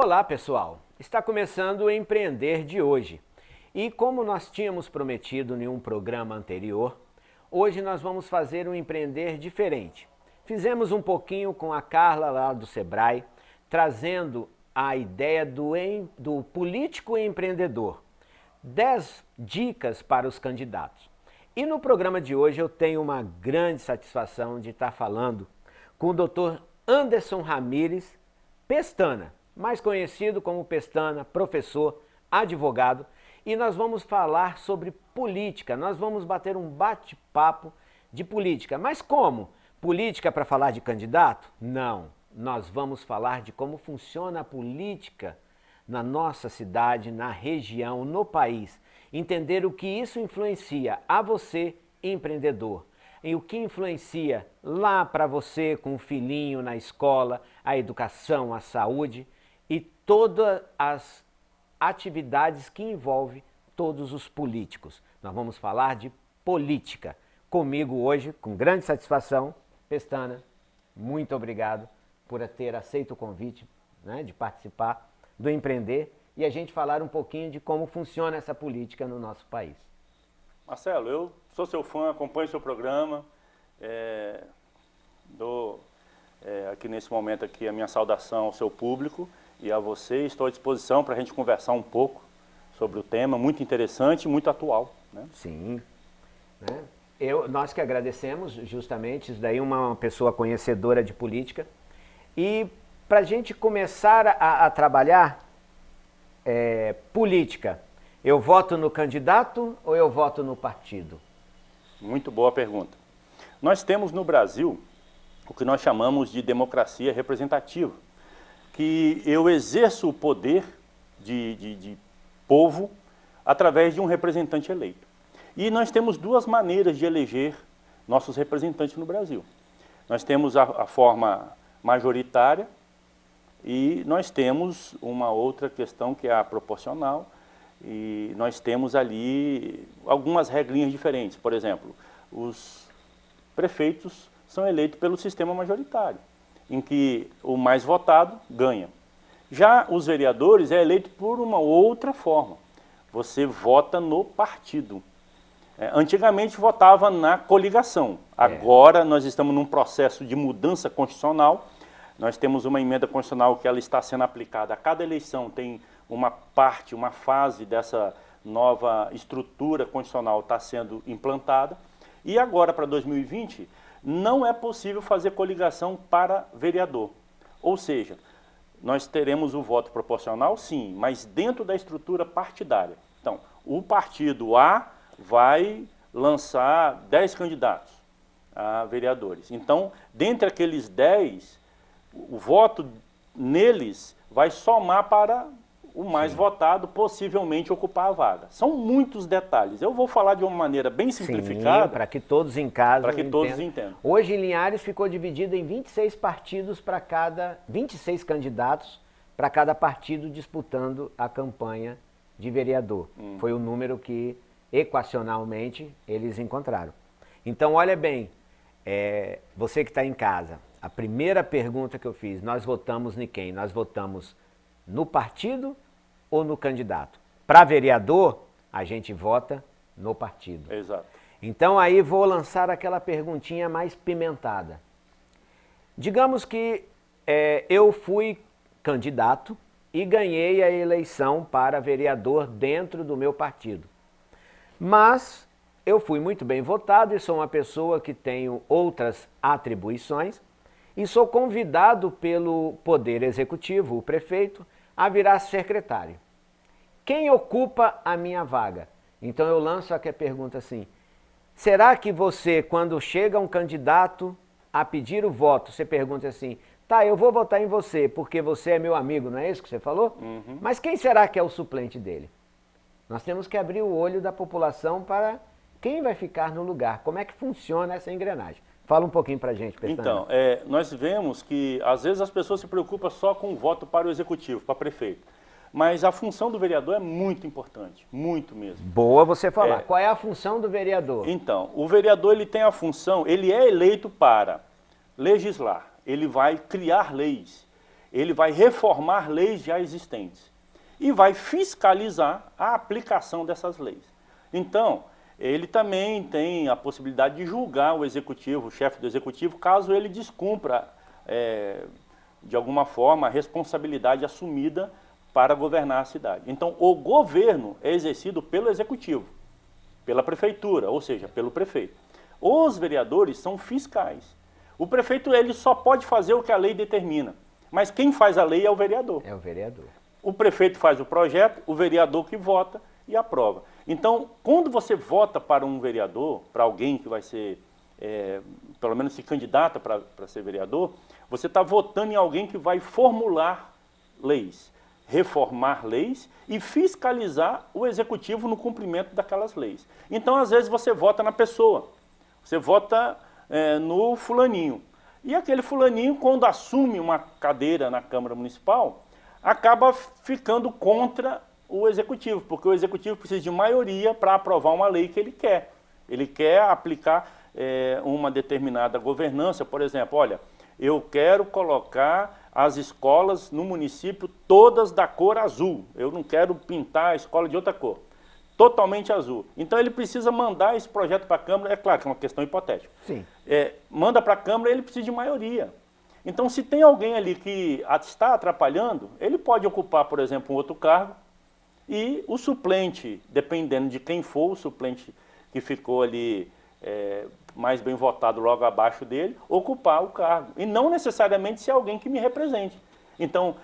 Olá, pessoal! Está começando o Empreender de hoje. E como nós tínhamos prometido em um programa anterior, hoje nós vamos fazer um empreender diferente. Fizemos um pouquinho com a Carla lá do Sebrae, trazendo a ideia do político empreendedor. 10 dicas para os candidatos. E no programa de hoje eu tenho uma grande satisfação de estar falando com o Dr. Anderson Ramires Pestana, mais conhecido como Pestana, professor, advogado, e nós vamos falar sobre política, nós vamos bater um bate-papo de política. Mas como? Política para falar de candidato? Não, nós vamos falar de como funciona a política na nossa cidade, na região, no país. Entender o que isso influencia a você, empreendedor. E o que influencia lá para você com o filhinho na escola, a educação, a saúde e todas as atividades que envolvem todos os políticos. Nós vamos falar de política. Comigo hoje, com grande satisfação, Pestana, muito obrigado por ter aceito o convite, né, de participar do Empreender e a gente falar um pouquinho de como funciona essa política no nosso país. Marcelo, eu sou seu fã, acompanho seu programa, dou aqui nesse momento aqui a minha saudação ao seu público e a você. Estou à disposição para a gente conversar um pouco sobre o tema, muito interessante e muito atual, né? Sim, né? Nós que agradecemos, justamente, isso daí uma pessoa conhecedora de política. E para a gente começar a trabalhar política, eu voto no candidato ou eu voto no partido? Muito boa pergunta. Nós temos no Brasil o que nós chamamos de democracia representativa, que eu exerço o poder de povo através de um representante eleito. E nós temos duas maneiras de eleger nossos representantes no Brasil. Nós temos a forma majoritária e nós temos uma outra questão que é a proporcional, e nós temos ali algumas regrinhas diferentes. Por exemplo, os prefeitos são eleitos pelo sistema majoritário, em que o mais votado ganha. Já os vereadores é eleito por uma outra forma. Você vota no partido. Antigamente votava na coligação. Agora nós estamos num processo de mudança constitucional. Nós temos uma emenda constitucional que ela está sendo aplicada. A cada eleição tem uma parte, uma fase dessa nova estrutura constitucional está sendo implantada. E agora, para 2020, não é possível fazer coligação para vereador. Ou seja, nós teremos o voto proporcional, sim, mas dentro da estrutura partidária. Então, o partido A vai lançar 10 candidatos a vereadores. Então, dentre aqueles 10, o voto neles vai somar para o mais votado, possivelmente ocupar a vaga. São muitos detalhes. Eu vou falar de uma maneira bem simplificada. Para que todos em casa para que todos entendam. Hoje em Linhares ficou dividido em 26 partidos para cada, 26 candidatos para cada partido disputando a campanha de vereador. Foi o número que equacionalmente eles encontraram. Então olha bem, você que está em casa, a primeira pergunta que eu fiz, nós votamos em quem? Nós votamos no partido ou no candidato? Para vereador, a gente vota no partido. Exato. Então aí vou lançar aquela perguntinha mais pimentada. Digamos que eu fui candidato e ganhei a eleição para vereador dentro do meu partido. Mas eu fui muito bem votado e sou uma pessoa que tenho outras atribuições e sou convidado pelo Poder Executivo, o prefeito, a virar secretário. Quem ocupa a minha vaga? Então eu lanço aqui a pergunta assim, será que você, quando chega um candidato a pedir o voto, você pergunta assim, tá, eu vou votar em você porque você é meu amigo, não é isso que você falou? Mas quem será que é o suplente dele? Nós temos que abrir o olho da população para quem vai ficar no lugar, como é que funciona essa engrenagem. Fala um pouquinho para a gente, Pestana. Então, nós vemos que às vezes as pessoas se preocupam só com o voto para o executivo, para prefeito. Mas a função do vereador é muito importante, muito mesmo. Boa você falar. Qual é a função do vereador? Então, o vereador ele tem a função, ele é eleito para legislar, ele vai criar leis, ele vai reformar leis já existentes e vai fiscalizar a aplicação dessas leis. Então, ele também tem a possibilidade de julgar o executivo, o chefe do executivo, caso ele descumpra, de alguma forma, a responsabilidade assumida para governar a cidade. Então, o governo é exercido pelo executivo, pela prefeitura, ou seja, pelo prefeito. Os vereadores são fiscais. O prefeito ele só pode fazer o que a lei determina, mas quem faz a lei é o vereador. É o vereador. O prefeito faz o projeto, o vereador que vota e aprova. Então, quando você vota para um vereador, para alguém que vai ser, pelo menos se candidata para ser vereador, você está votando em alguém que vai formular leis, reformar leis e fiscalizar o executivo no cumprimento daquelas leis. Então, às vezes, você vota na pessoa, você vota no fulaninho. E aquele fulaninho, quando assume uma cadeira na Câmara Municipal, acaba ficando contra o executivo, porque o executivo precisa de maioria para aprovar uma lei que ele quer. Ele quer aplicar uma determinada governança, por exemplo, olha, eu quero colocar as escolas no município todas da cor azul, eu não quero pintar a escola de outra cor, totalmente azul. Então ele precisa mandar esse projeto para a Câmara, é claro que é uma questão hipotética. Sim. Manda para a Câmara, ele precisa de maioria. Então se tem alguém ali que está atrapalhando, ele pode ocupar, por exemplo, um outro cargo, e o suplente, dependendo de quem for, o suplente que ficou ali mais bem votado logo abaixo dele, ocupar o cargo. E não necessariamente ser alguém que me represente. Então,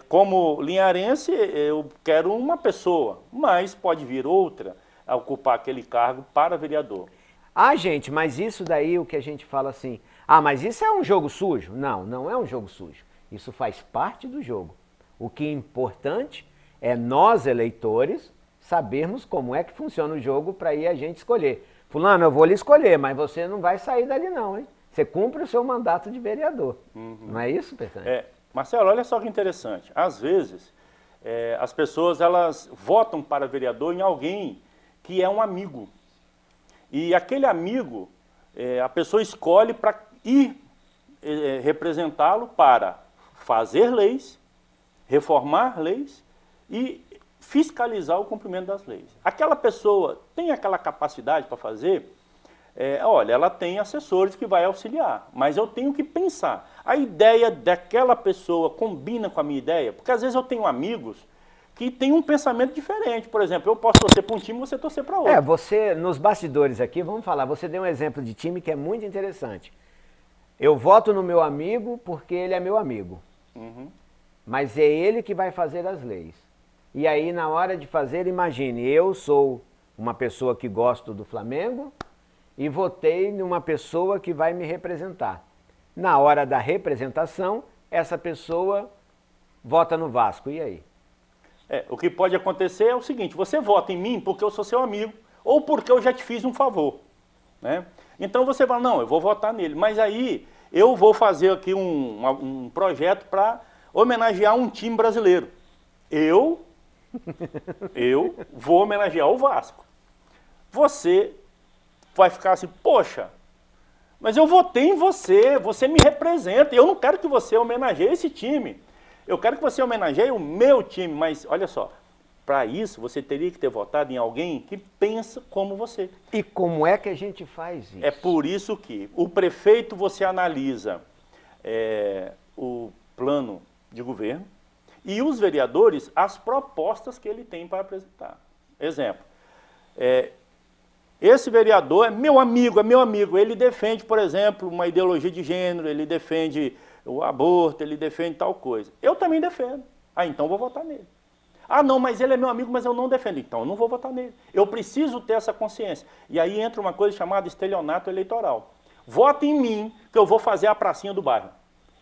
como linharense, eu quero uma pessoa, mas pode vir outra a ocupar aquele cargo para vereador. Ah, gente, mas isso daí, o que a gente fala assim, mas isso é um jogo sujo? Não, não é um jogo sujo. Isso faz parte do jogo. O que é importante é nós, eleitores, sabermos como é que funciona o jogo para ir a gente escolher. Fulano, eu vou lhe escolher, mas você não vai sair dali não, hein? Você cumpre o seu mandato de vereador. Uhum. Não é isso, Peçanha? Marcelo, olha só que interessante. Às vezes, as pessoas elas votam para vereador em alguém que é um amigo. E aquele amigo, a pessoa escolhe para ir representá-lo para fazer leis, reformar leis e fiscalizar o cumprimento das leis. Aquela pessoa tem aquela capacidade para fazer, olha, ela tem assessores que vai auxiliar, mas eu tenho que pensar. A ideia daquela pessoa combina com a minha ideia? Porque às vezes eu tenho amigos que têm um pensamento diferente. Por exemplo, eu posso torcer para um time e você torcer para outro. Você, nos bastidores aqui, vamos falar, você deu um exemplo de time que é muito interessante. Eu voto no meu amigo porque ele é meu amigo. Uhum. Mas é ele que vai fazer as leis. E aí, na hora de fazer, imagine, eu sou uma pessoa que gosto do Flamengo e votei numa pessoa que vai me representar. Na hora da representação, essa pessoa vota no Vasco. E aí? O que pode acontecer é o seguinte, você vota em mim porque eu sou seu amigo ou porque eu já te fiz um favor, né? Então você fala, não, eu vou votar nele, mas aí eu vou fazer aqui um projeto para homenagear um time brasileiro. Eu vou homenagear o Vasco. Você vai ficar assim, poxa, mas eu votei em você, você me representa, eu não quero que você homenageie esse time. Eu quero que você homenageie o meu time, mas olha só, para isso você teria que ter votado em alguém que pensa como você. E como é que a gente faz isso? É por isso que o prefeito você analisa o plano de governo, e os vereadores, as propostas que ele tem para apresentar. Exemplo, esse vereador é meu amigo, ele defende, por exemplo, uma ideologia de gênero, ele defende o aborto, ele defende tal coisa. Eu também defendo. Então vou votar nele. Não, mas ele é meu amigo, mas eu não defendo. Então eu não vou votar nele. Eu preciso ter essa consciência. E aí entra uma coisa chamada estelionato eleitoral. Vota em mim que eu vou fazer a pracinha do bairro.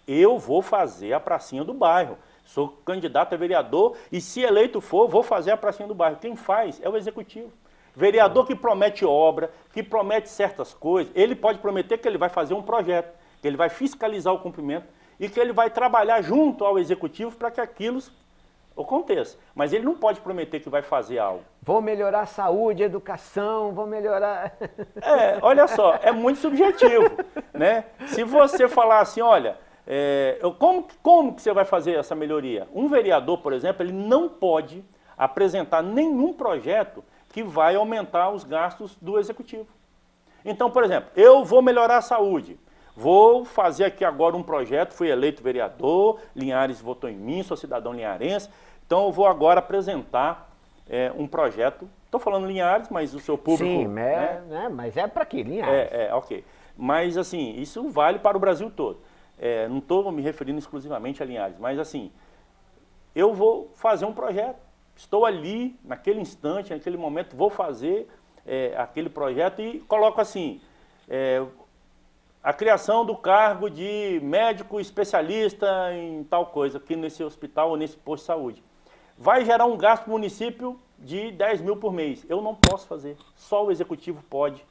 Eu vou fazer a pracinha do bairro. Sou candidato a vereador e se eleito for, vou fazer a pracinha do bairro. Quem faz é o executivo. Vereador que promete obra, que promete certas coisas, ele pode prometer que ele vai fazer um projeto, que ele vai fiscalizar o cumprimento e que ele vai trabalhar junto ao executivo para que aquilo aconteça. Mas ele não pode prometer que vai fazer algo. Vou melhorar a saúde, a educação, vou melhorar... Olha só, é muito subjetivo, né? Se você falar assim, olha, Como que você vai fazer essa melhoria? Um vereador, por exemplo, ele não pode apresentar nenhum projeto que vai aumentar os gastos do executivo. Então, por exemplo, eu vou melhorar a saúde, vou fazer aqui agora um projeto, fui eleito vereador, Linhares votou em mim, sou cidadão linharense, então eu vou agora apresentar um projeto, estou falando Linhares, mas o seu público... Sim, mas é para aqui, Linhares. Ok. Mas assim, isso vale para o Brasil todo. Não estou me referindo exclusivamente a Linhares, mas assim, eu vou fazer um projeto, estou ali, naquele instante, naquele momento, vou fazer aquele projeto e coloco assim, a criação do cargo de médico especialista em tal coisa, aqui nesse hospital ou nesse posto de saúde. Vai gerar um gasto para o município de 10 mil por mês. Eu não posso fazer, só o executivo pode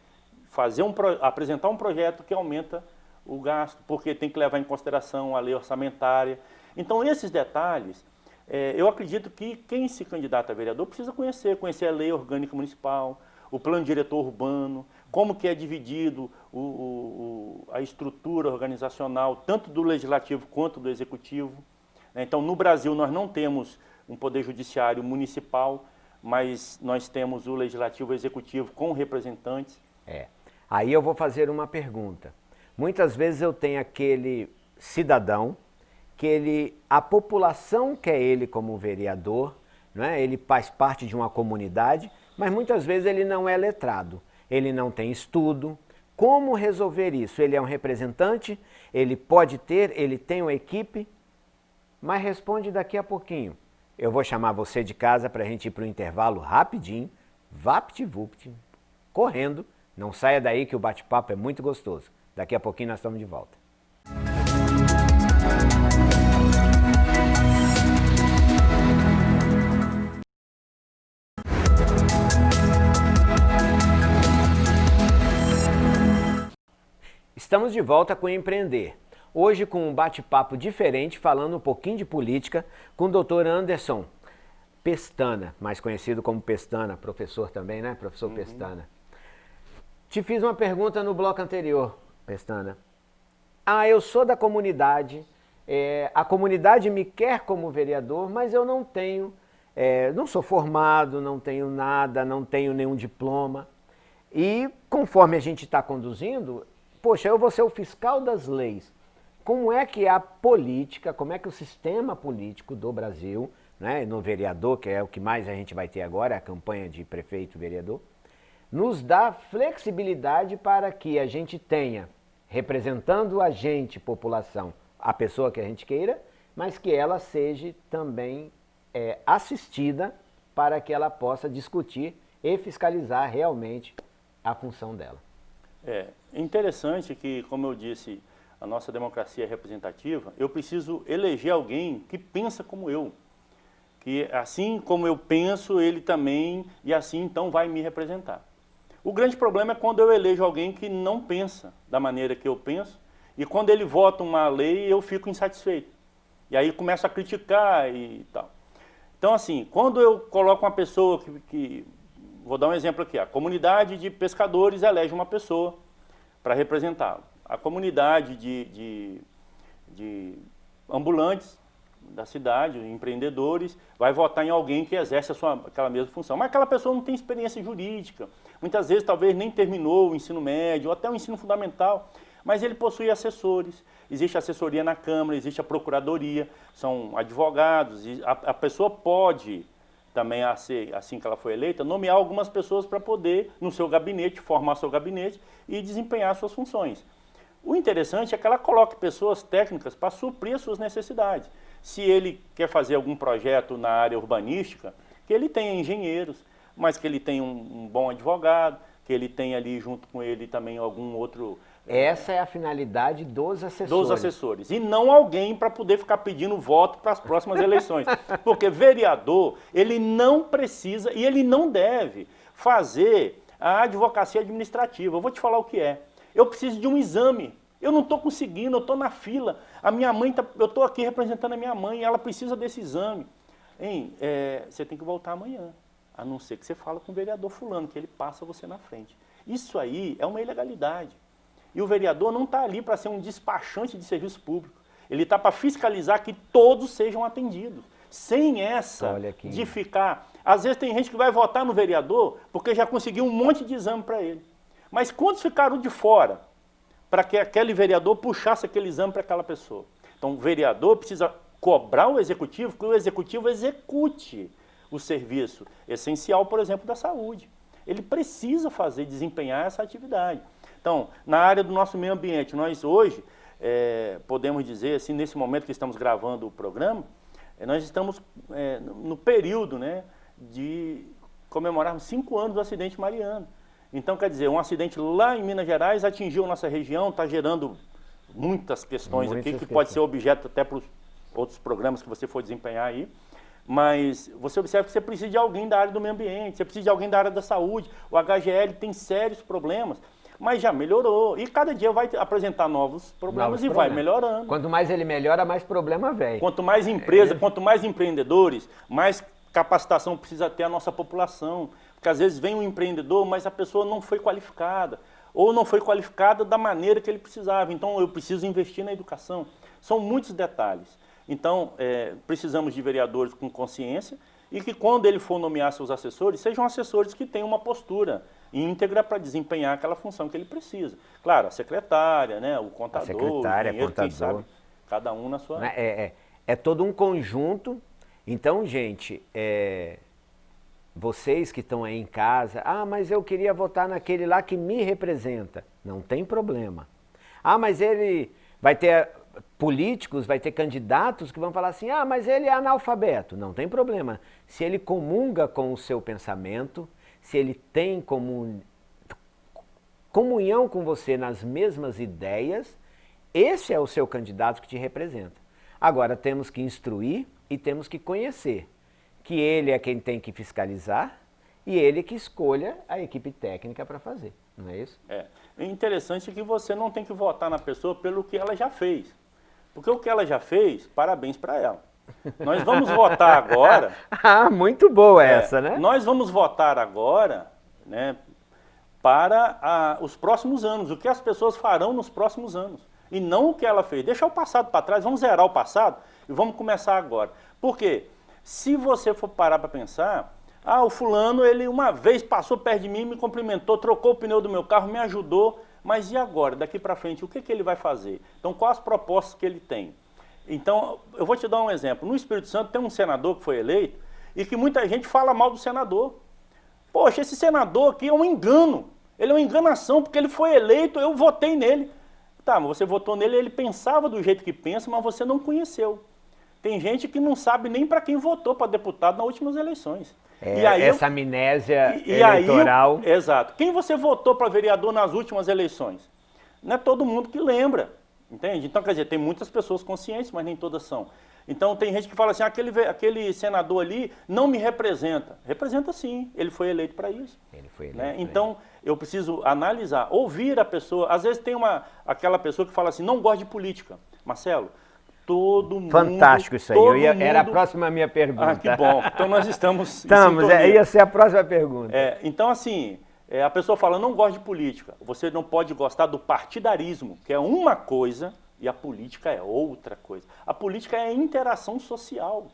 apresentar um projeto que aumenta o gasto, porque tem que levar em consideração a lei orçamentária. Então, esses detalhes, eu acredito que quem se candidata a vereador precisa conhecer a lei orgânica municipal, o plano diretor urbano, como que é dividido a estrutura organizacional, tanto do legislativo quanto do executivo. Então, no Brasil, nós não temos um poder judiciário municipal, mas nós temos o legislativo e o executivo com representantes. Aí eu vou fazer uma pergunta. Muitas vezes eu tenho aquele cidadão que a população quer ele como vereador, né? Ele faz parte de uma comunidade, mas muitas vezes ele não é letrado, ele não tem estudo. Como resolver isso? Ele é um representante, ele tem uma equipe, mas responde daqui a pouquinho. Eu vou chamar você de casa para a gente ir para o intervalo rapidinho, vapt-vupt, correndo. Não saia daí que o bate-papo é muito gostoso. Daqui a pouquinho nós estamos de volta. Estamos de volta com Empreender. Hoje com um bate-papo diferente, falando um pouquinho de política, com o Dr. Anderson Pestana, mais conhecido como Pestana, professor também, né? Professor Pestana. Te fiz uma pergunta no bloco anterior, Pestana. Eu sou da comunidade, a comunidade me quer como vereador, mas eu não tenho, não sou formado, não tenho nada, não tenho nenhum diploma. E conforme a gente está conduzindo, poxa, eu vou ser o fiscal das leis. Como é que a política, como é que o sistema político do Brasil, né, no vereador, que é o que mais a gente vai ter agora, a campanha de prefeito e vereador, nos dá flexibilidade para que a gente tenha, representando a gente, população, a pessoa que a gente queira, mas que ela seja também assistida para que ela possa discutir e fiscalizar realmente a função dela. É interessante que, como eu disse, a nossa democracia é representativa, eu preciso eleger alguém que pensa como eu. Que assim como eu penso, ele também, e assim então vai me representar. O grande problema é quando eu elejo alguém que não pensa da maneira que eu penso, e quando ele vota uma lei, eu fico insatisfeito. E aí começo a criticar e tal. Então assim, quando eu coloco uma pessoa vou dar um exemplo aqui, a comunidade de pescadores elege uma pessoa para representá-lo. A comunidade de ambulantes da cidade, empreendedores, vai votar em alguém que exerce aquela mesma função. Mas aquela pessoa não tem experiência jurídica, muitas vezes talvez nem terminou o ensino médio, ou até o ensino fundamental, mas ele possui assessores, existe assessoria na Câmara, existe a Procuradoria, são advogados, e a pessoa pode também, assim que ela foi eleita, nomear algumas pessoas para poder, no seu gabinete, formar seu gabinete e desempenhar suas funções. O interessante é que ela coloque pessoas técnicas para suprir as suas necessidades. Se ele quer fazer algum projeto na área urbanística, que ele tenha engenheiros, mas que ele tenha um bom advogado, que ele tenha ali junto com ele também algum outro... Essa é a finalidade dos assessores. Dos assessores. E não alguém para poder ficar pedindo voto para as próximas eleições. Porque vereador, ele não precisa e ele não deve fazer a advocacia administrativa. Eu vou te falar o que é. Eu preciso de um exame. Eu não estou conseguindo, eu estou na fila. A minha mãe, eu estou aqui representando a minha mãe, ela precisa desse exame. Você tem que voltar amanhã. A não ser que você fale com o vereador fulano, que ele passa você na frente. Isso aí é uma ilegalidade. E o vereador não está ali para ser um despachante de serviço público. Ele está para fiscalizar que todos sejam atendidos. Sem essa de ficar... Às vezes tem gente que vai votar no vereador porque já conseguiu um monte de exame para ele. Mas quantos ficaram de fora para que aquele vereador puxasse aquele exame para aquela pessoa? Então o vereador precisa cobrar o executivo, que o executivo execute o serviço essencial, por exemplo, da saúde. Ele precisa desempenhar essa atividade. Então, na área do nosso meio ambiente, nós hoje, podemos dizer, assim, nesse momento que estamos gravando o programa, nós estamos no período, né, de comemorarmos 5 anos do acidente Mariana. Então, quer dizer, um acidente lá em Minas Gerais atingiu nossa região, está gerando muitas questões aqui, que pode ser objeto até para os outros programas que você for desempenhar aí. Mas você observa que você precisa de alguém da área do meio ambiente, você precisa de alguém da área da saúde. O HGL tem sérios problemas, mas já melhorou. E cada dia vai apresentar novos problemas vai melhorando. Quanto mais ele melhora, mais problema vem. Quanto mais empresa, quanto mais empreendedores, mais capacitação precisa ter a nossa população. Porque às vezes vem um empreendedor, mas a pessoa não foi qualificada. Ou não foi qualificada da maneira que ele precisava. Então eu preciso investir na educação. São muitos detalhes. Então, precisamos de vereadores com consciência e que quando ele for nomear seus assessores, sejam assessores que tenham uma postura íntegra para desempenhar aquela função que ele precisa. Claro, a secretária, né, o contador, o engenheiro, quem sabe, cada um na sua... É todo um conjunto. Então, gente, vocês que estão aí em casa, mas eu queria votar naquele lá que me representa. Não tem problema. Mas ele vai ter... políticos, vai ter candidatos que vão falar assim, mas ele é analfabeto. Não tem problema. Se ele comunga com o seu pensamento, se ele tem comunhão com você nas mesmas ideias, esse é o seu candidato que te representa. Agora, temos que instruir e temos que conhecer que ele é quem tem que fiscalizar e ele que escolha a equipe técnica para fazer. Não é isso? É interessante que você não tem que votar na pessoa pelo que ela já fez. Porque o que ela já fez, parabéns para ela. Nós vamos votar agora... muito boa essa, né? Nós vamos votar agora, né, para os próximos anos, o que as pessoas farão nos próximos anos. E não o que ela fez. Deixa o passado para trás, vamos zerar o passado e vamos começar agora. Por quê? Se você for parar para pensar, o fulano, ele uma vez passou perto de mim, me cumprimentou, trocou o pneu do meu carro, me ajudou... Mas e agora, daqui para frente, o que ele vai fazer? Então, quais as propostas que ele tem? Então, eu vou te dar um exemplo. No Espírito Santo tem um senador que foi eleito e que muita gente fala mal do senador. Poxa, esse senador aqui é um engano. Ele é uma enganação, porque ele foi eleito, eu votei nele. Tá, mas você votou nele, ele pensava do jeito que pensa, mas você não conheceu. Tem gente que não sabe nem para quem votou para deputado nas últimas eleições. Essa amnésia eleitoral. Exato. Quem você votou para vereador nas últimas eleições? Não é todo mundo que lembra, entende? Então, quer dizer, tem muitas pessoas conscientes, mas nem todas são. Então, tem gente que fala assim, aquele senador ali não me representa. Representa sim, ele foi eleito para isso. Ele foi eleito, né? Então, eu preciso analisar, ouvir a pessoa. Às vezes tem aquela pessoa que fala assim, não gosta de política. Marcelo, todo mundo... Fantástico isso aí, era a próxima minha pergunta. Que bom, então nós estamos ia ser a próxima pergunta. Então assim, a pessoa fala, não gosta de política, você não pode gostar do partidarismo, que é uma coisa e a política é outra coisa. A política é a interação social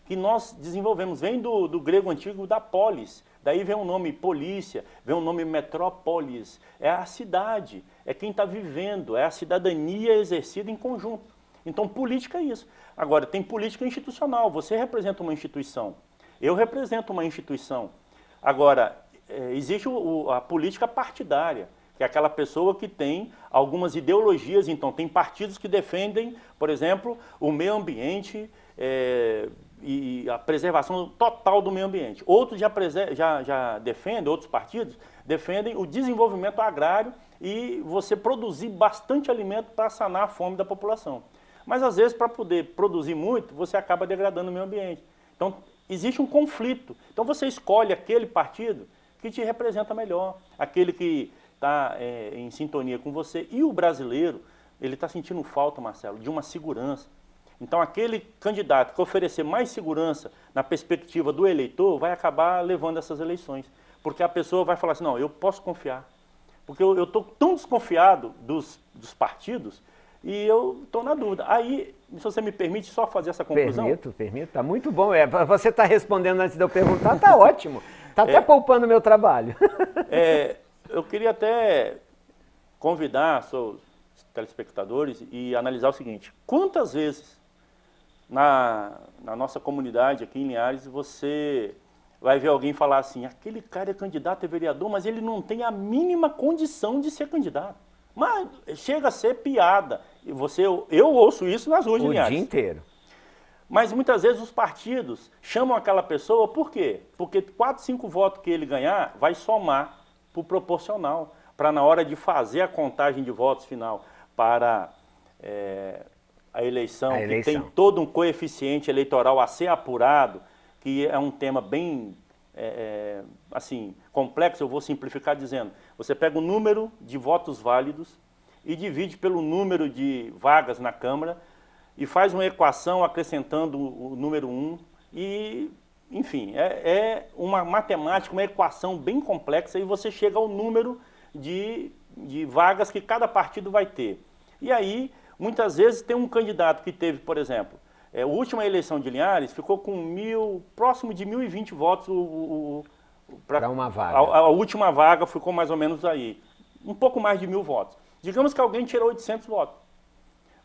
que nós desenvolvemos, vem do grego antigo da polis, daí vem o nome polícia, vem o nome metrópolis, é a cidade, é quem está vivendo, é a cidadania exercida em conjunto. Então, política é isso. Agora, tem política institucional. Você representa uma instituição. Eu represento uma instituição. Agora, existe a política partidária, que é aquela pessoa que tem algumas ideologias. Então, tem partidos que defendem, por exemplo, o meio ambiente e a preservação total do meio ambiente. Outros já defendem, outros partidos, defendem o desenvolvimento agrário e você produzir bastante alimento para sanar a fome da população. Mas, às vezes, para poder produzir muito, você acaba degradando o meio ambiente. Então, existe um conflito. Então, você escolhe aquele partido que te representa melhor, aquele que está em sintonia com você. E o brasileiro, ele está sentindo falta, Marcelo, de uma segurança. Então, aquele candidato que oferecer mais segurança na perspectiva do eleitor vai acabar levando essas eleições. Porque a pessoa vai falar assim, não, eu posso confiar. Porque eu estou tão desconfiado dos partidos. E eu estou na dúvida. Aí, se você me permite só fazer essa conclusão. Permito, tá muito bom. Você está respondendo antes de eu perguntar, tá ótimo. Tá até poupando o meu trabalho. Eu queria até convidar seus telespectadores e analisar o seguinte: quantas vezes na nossa comunidade aqui em Linhares você vai ver alguém falar assim, aquele cara é candidato a vereador, mas ele não tem a mínima condição de ser candidato. Mas chega a ser piada. E eu ouço isso nas ruas de Linhares. O dia inteiro. Mas muitas vezes os partidos chamam aquela pessoa, por quê? Porque 4, 5 votos que ele ganhar vai somar para o proporcional, para na hora de fazer a contagem de votos final para a eleição, que tem todo um coeficiente eleitoral a ser apurado, que é um tema bem assim, complexo. Eu vou simplificar dizendo, você pega o número de votos válidos e divide pelo número de vagas na Câmara e faz uma equação acrescentando o número 1 e, enfim, é uma matemática, uma equação bem complexa e você chega ao número de vagas que cada partido vai ter. E aí, muitas vezes, tem um candidato que teve, por exemplo, a última eleição de Linhares ficou com próximo de 1.020 votos para uma vaga. A última vaga ficou mais ou menos aí, um pouco mais de 1.000 votos. Digamos que alguém tirou 800 votos.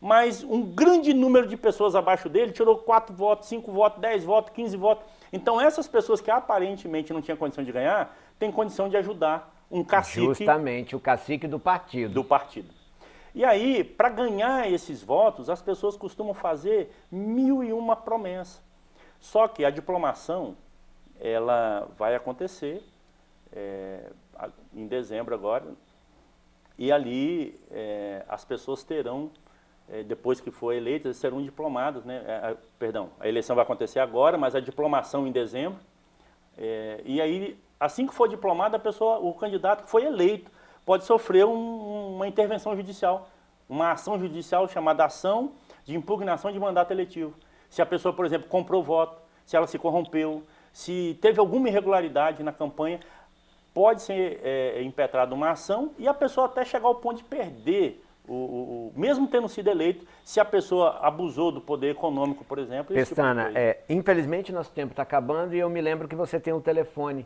Mas um grande número de pessoas abaixo dele tirou 4 votos, 5 votos, 10 votos, 15 votos. Então essas pessoas que aparentemente não tinham condição de ganhar, têm condição de ajudar um cacique. Justamente, o cacique do partido. Do partido. E aí, para ganhar esses votos, as pessoas costumam fazer 1.001 promessas. Só que a diplomação, ela vai acontecer em dezembro agora, e ali as pessoas terão, depois que for eleitas, serão diplomadas, né? Perdão, a eleição vai acontecer agora, mas a diplomação em dezembro. E aí, assim que for diplomada, o candidato que foi eleito pode sofrer uma intervenção judicial, uma ação judicial chamada ação de impugnação de mandato eletivo. Se a pessoa, por exemplo, comprou voto, se ela se corrompeu, se teve alguma irregularidade na campanha, pode ser impetrada uma ação e a pessoa até chegar ao ponto de perder, mesmo tendo sido eleito, se a pessoa abusou do poder econômico, por exemplo. Pestana, infelizmente nosso tempo está acabando e eu me lembro que você tem um telefone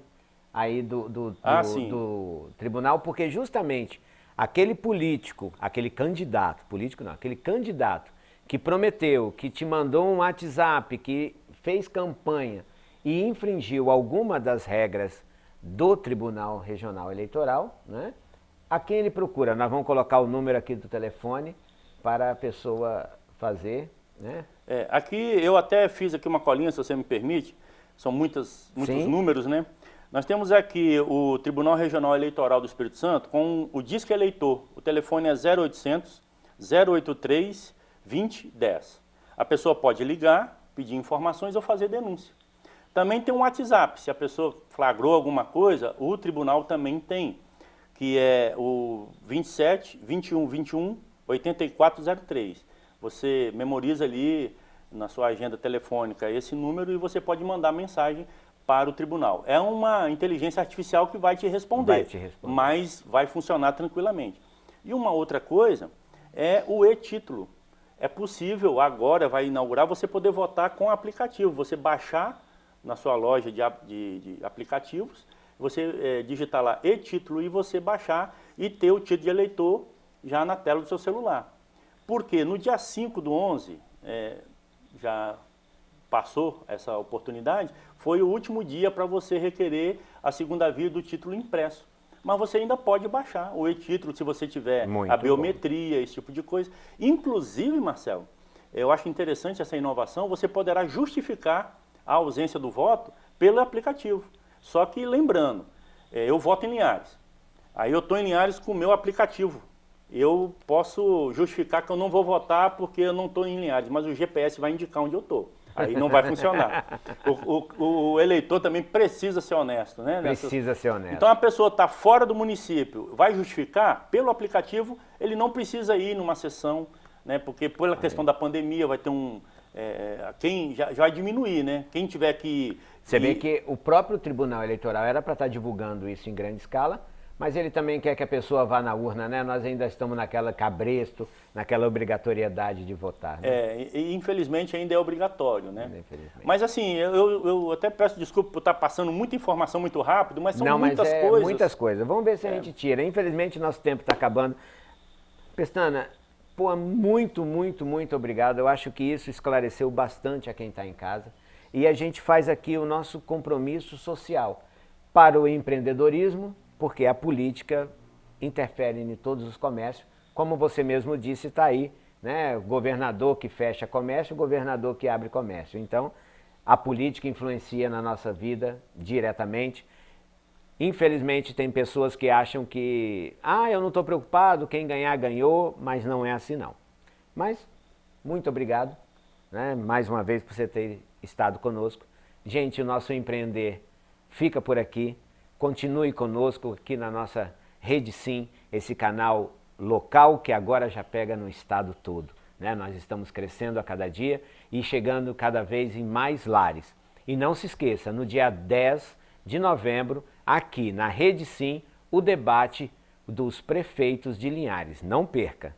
aí do tribunal, porque justamente aquele político, aquele candidato, político não, aquele candidato que prometeu, que te mandou um WhatsApp, que fez campanha e infringiu alguma das regras do Tribunal Regional Eleitoral, né? A quem ele procura? Nós vamos colocar o número aqui do telefone para a pessoa fazer, né? Aqui eu até fiz aqui uma colinha, se você me permite, são muitos números, né? Nós temos aqui o Tribunal Regional Eleitoral do Espírito Santo com o Disque Eleitor. O telefone é 0800 083 2010. A pessoa pode ligar, pedir informações ou fazer denúncia. Também tem um WhatsApp. Se a pessoa flagrou alguma coisa, o tribunal também tem, que é o 27 21 21 8403. Você memoriza ali na sua agenda telefônica esse número e você pode mandar mensagem para o tribunal. É uma inteligência artificial que vai te responder, mas vai funcionar tranquilamente. E uma outra coisa é o e-título. É possível, agora vai inaugurar, você poder votar com aplicativo. Você baixar na sua loja de aplicativos, você digitar lá e-título e você baixar e ter o título de eleitor já na tela do seu celular. Porque no dia 5/11, já passou essa oportunidade, foi o último dia para você requerer a segunda via do título impresso. Mas você ainda pode baixar o e-título se você tiver a biometria, esse tipo de coisa. Inclusive, Marcelo, eu acho interessante essa inovação, você poderá justificar a ausência do voto pelo aplicativo. Só que lembrando, eu voto em Linhares, aí eu estou em Linhares com o meu aplicativo. Eu posso justificar que eu não vou votar porque eu não estou em Linhares, mas o GPS vai indicar onde eu estou. Aí não vai funcionar. O eleitor também precisa ser honesto, né? Precisa ser honesto. Então a pessoa está fora do município, vai justificar, pelo aplicativo, ele não precisa ir numa sessão, né? Porque pela questão da pandemia vai ter quem já vai diminuir, né? Quem tiver que... Você vê que o próprio Tribunal Eleitoral era para estar divulgando isso em grande escala, mas ele também quer que a pessoa vá na urna, né? Nós ainda estamos naquela cabresto, naquela obrigatoriedade de votar. Né? E infelizmente ainda é obrigatório, né? Mas assim, eu até peço desculpa por estar passando muita informação muito rápido, mas são muitas coisas. Muitas coisas. Vamos ver se a gente tira. Infelizmente nosso tempo está acabando. Pestana, pô, muito, muito, muito obrigado. Eu acho que isso esclareceu bastante a quem está em casa. E a gente faz aqui o nosso compromisso social para o empreendedorismo, porque a política interfere em todos os comércios. Como você mesmo disse, está aí, né? O governador que fecha comércio, o governador que abre comércio. Então, a política influencia na nossa vida diretamente. Infelizmente, tem pessoas que acham que, eu não estou preocupado, quem ganhar, ganhou, mas não é assim não. Mas, muito obrigado, né? Mais uma vez por você ter estado conosco. Gente, o nosso Empreender fica por aqui. Continue conosco aqui na nossa Rede Sim, esse canal local que agora já pega no estado todo. Né? Nós estamos crescendo a cada dia e chegando cada vez em mais lares. E não se esqueça, no dia 10 de novembro, aqui na Rede Sim, o debate dos prefeitos de Linhares. Não perca!